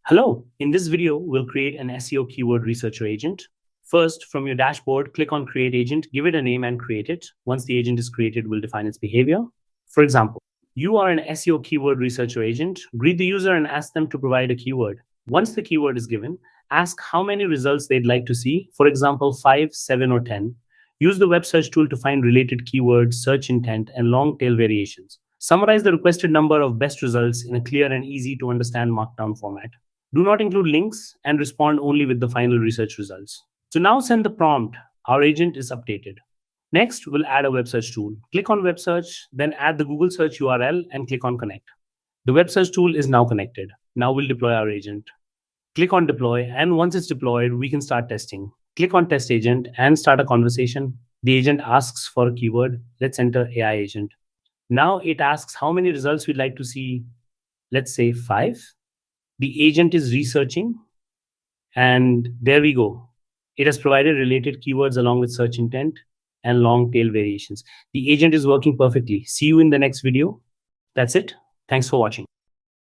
Hello, in this video, we'll create an SEO Keyword Researcher Agent. First, from your dashboard, click on Create Agent, give it a name and create it. Once the agent is created, we'll define its behavior. For example, you are an SEO Keyword Researcher Agent. Greet the user and ask them to provide a keyword. Once the keyword is given, ask how many results they'd like to see. For example, 5, 7, or 10. Use the web search tool to find related keywords, search intent, and long tail variations. Summarize the requested number of best results in a clear and easy to understand markdown format. Do not include links and respond only with the final research results. So now send the prompt. Our agent is updated. Next, we'll add a web search tool. Click on web search, then add the Google search URL and click on connect. The web search tool is now connected. Now we'll deploy our agent. Click on deploy, and once it's deployed, we can start testing. Click on test agent and start a conversation. The agent asks for a keyword. Let's enter AI agent. Now it asks how many results we'd like to see. Let's say 5. The agent is researching, and there we go. It has provided related keywords along with search intent and long tail variations. The agent is working perfectly. See you in the next video. That's it. Thanks for watching.